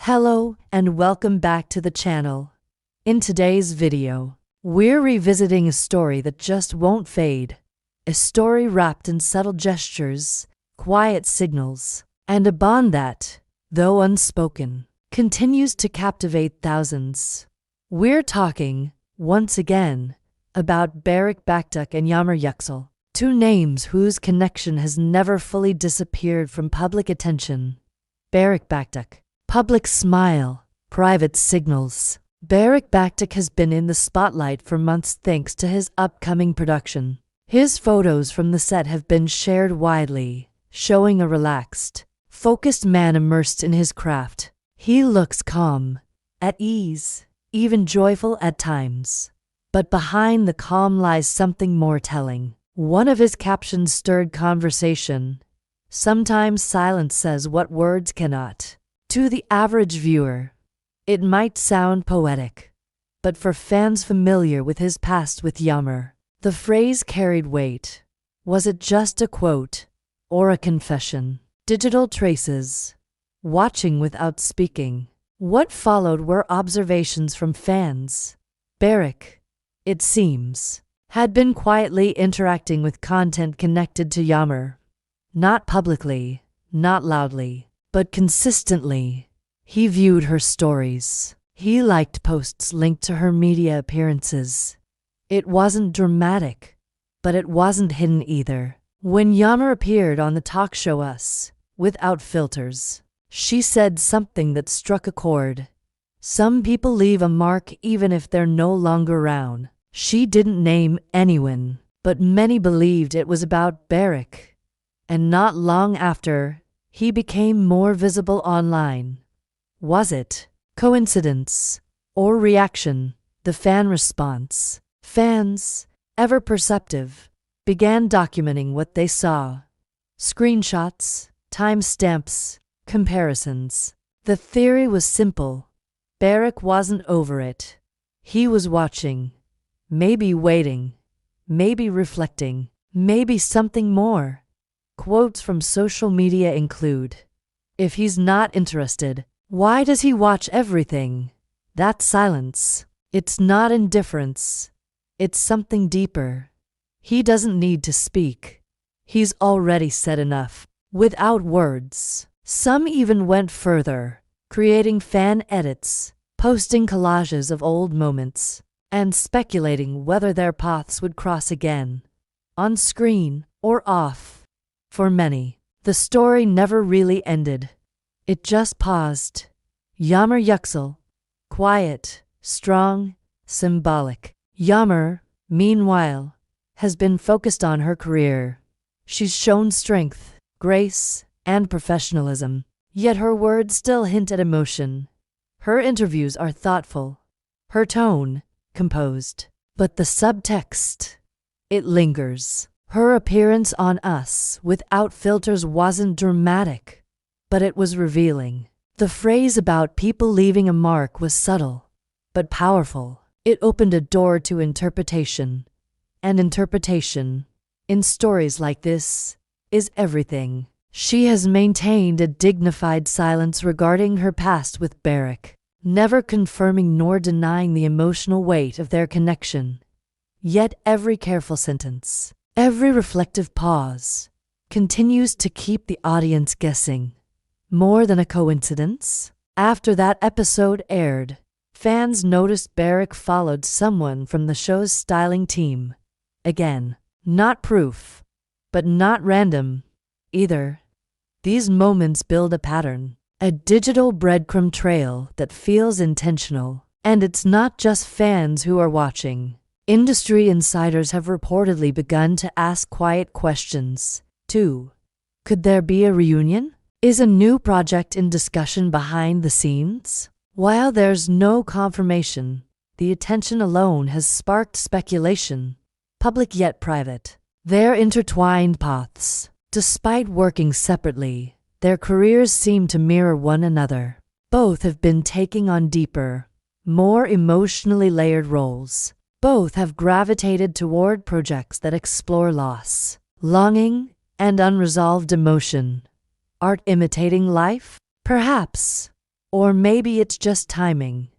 Hello and welcome back to the channel. In today's video, we're revisiting a story that just won't fade. A story wrapped in subtle gestures, quiet signals, and a bond that, though unspoken, continues to captivate thousands. We're talking, once again, about Berek Baktuk and Yamur Yüksel, two names whose connection has never fully disappeared from public attention. Berek Baktuk. Public smile, private signals. Berek Baktuk has been in the spotlight for months thanks to his upcoming production. His photos from the set have been shared widely, showing a relaxed, focused man immersed in his craft. He looks calm, at ease, even joyful at times. But behind the calm lies something more telling. One of his captions stirred conversation. Sometimes silence says what words cannot. To the average viewer, it might sound poetic, but for fans familiar with his past with Yamur, the phrase carried weight. Was it just a quote, or a confession? Digital traces. Watching without speaking. What followed were observations from fans. Berek, it seems, had been quietly interacting with content connected to Yamur. Not publicly, not loudly, but consistently. He viewed her stories. He liked posts linked to her media appearances. It wasn't dramatic, but it wasn't hidden either. When Yamur appeared on the talk show Us, Without Filters, she said something that struck a chord. Some people leave a mark even if they're no longer around. She didn't name anyone, but many believed it was about Berek. And not long after, he became more visible online. Was it coincidence or reaction? The fan response. Fans, ever perceptive, began documenting what they saw. Screenshots, timestamps, comparisons. The theory was simple. Berek wasn't over it. He was watching, maybe waiting, maybe reflecting, maybe something more. Quotes from social media include, "If he's not interested, why does he watch everything? That's silence. It's not indifference. It's something deeper. He doesn't need to speak. He's already said enough, without words." Some even went further, creating fan edits, posting collages of old moments, and speculating whether their paths would cross again, on screen or off. For many, the story never really ended. It just paused. Yamur Yüksel, quiet, strong, symbolic. Yamur, meanwhile, has been focused on her career. She's shown strength, grace, and professionalism, yet her words still hint at emotion. Her interviews are thoughtful, her tone, composed. But the subtext, it lingers. Her appearance on Us Without Filters wasn't dramatic, but it was revealing. The phrase about people leaving a mark was subtle, but powerful. It opened a door to interpretation. And interpretation, in stories like this, is everything. She has maintained a dignified silence regarding her past with Berek, never confirming nor denying the emotional weight of their connection. Yet every careful sentence, every reflective pause, continues to keep the audience guessing. More than a coincidence? After that episode aired, fans noticed Berek followed someone from the show's styling team. Again, not proof, but not random either. These moments build a pattern, a digital breadcrumb trail that feels intentional. And it's not just fans who are watching. Industry insiders have reportedly begun to ask quiet questions, too. Could there be a reunion? Is a new project in discussion behind the scenes? While there's no confirmation, the attention alone has sparked speculation, public yet private. Their intertwined paths. Despite working separately, their careers seem to mirror one another. Both have been taking on deeper, more emotionally layered roles. Both have gravitated toward projects that explore loss, longing, and unresolved emotion. Art imitating life? Perhaps. Or maybe it's just timing.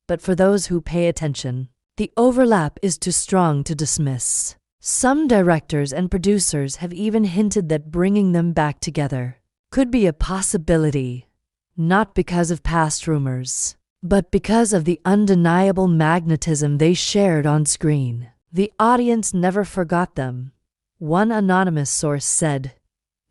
But for those who pay attention, the overlap is too strong to dismiss. Some directors and producers have even hinted that bringing them back together could be a possibility, not because of past rumors, but because of the undeniable magnetism they shared on screen. The audience never forgot them. One anonymous source said,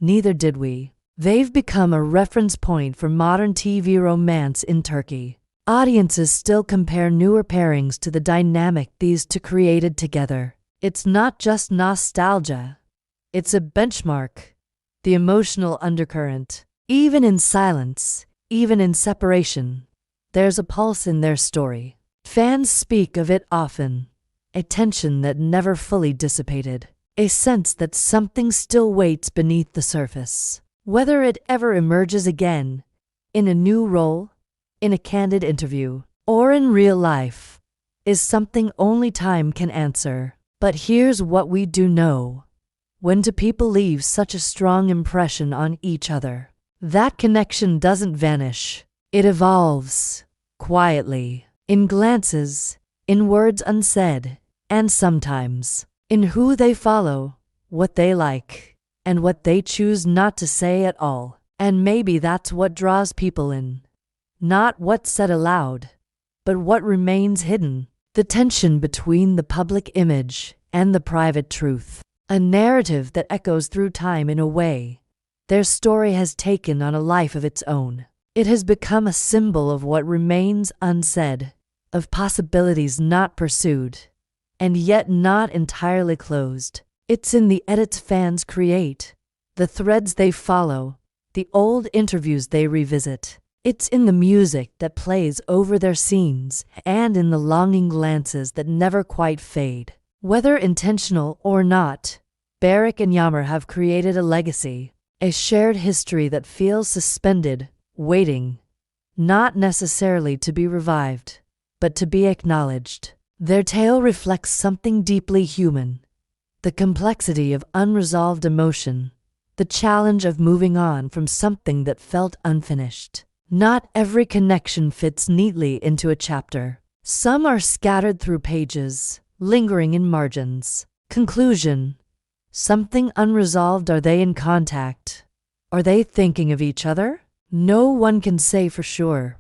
"Neither did we." They've become a reference point for modern TV romance in Turkey. Audiences still compare newer pairings to the dynamic these two created together. It's not just nostalgia. It's a benchmark. The emotional undercurrent. Even in silence, even in separation, there's a pulse in their story. Fans speak of it often. A tension that never fully dissipated. A sense that something still waits beneath the surface. Whether it ever emerges again, in a new role, in a candid interview, or in real life, is something only time can answer. But here's what we do know. When do people leave such a strong impression on each other? That connection doesn't vanish. It evolves, quietly, in glances, in words unsaid, and sometimes, in who they follow, what they like, and what they choose not to say at all. And maybe that's what draws people in. Not what's said aloud, but what remains hidden. The tension between the public image and the private truth. A narrative that echoes through time in a way their story has taken on a life of its own. It has become a symbol of what remains unsaid, of possibilities not pursued, and yet not entirely closed. It's in the edits fans create, the threads they follow, the old interviews they revisit. It's in the music that plays over their scenes and in the longing glances that never quite fade. Whether intentional or not, Barrick and Yammer have created a legacy, a shared history that feels suspended, waiting, not necessarily to be revived, but to be acknowledged. Their tale reflects something deeply human, the complexity of unresolved emotion, the challenge of moving on from something that felt unfinished. Not every connection fits neatly into a chapter. Some are scattered through pages, lingering in margins. Conclusion. Something unresolved. Are they in contact? Are they thinking of each other? No one can say for sure.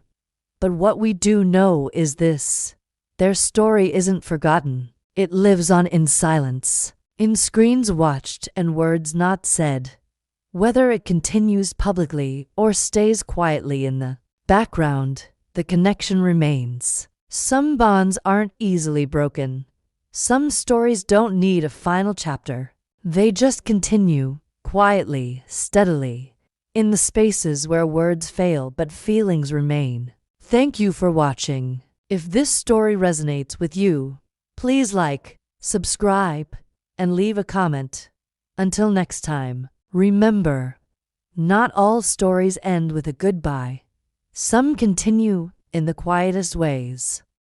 But what we do know is this. Their story isn't forgotten. It lives on in silence, in screens watched and words not said. Whether it continues publicly or stays quietly in the background, the connection remains. Some bonds aren't easily broken. Some stories don't need a final chapter. They just continue, quietly, steadily, in the spaces where words fail but feelings remain. Thank you for watching. If this story resonates with you, please like, subscribe, and leave a comment. Until next time. Remember, not all stories end with a goodbye. Some continue in the quietest ways.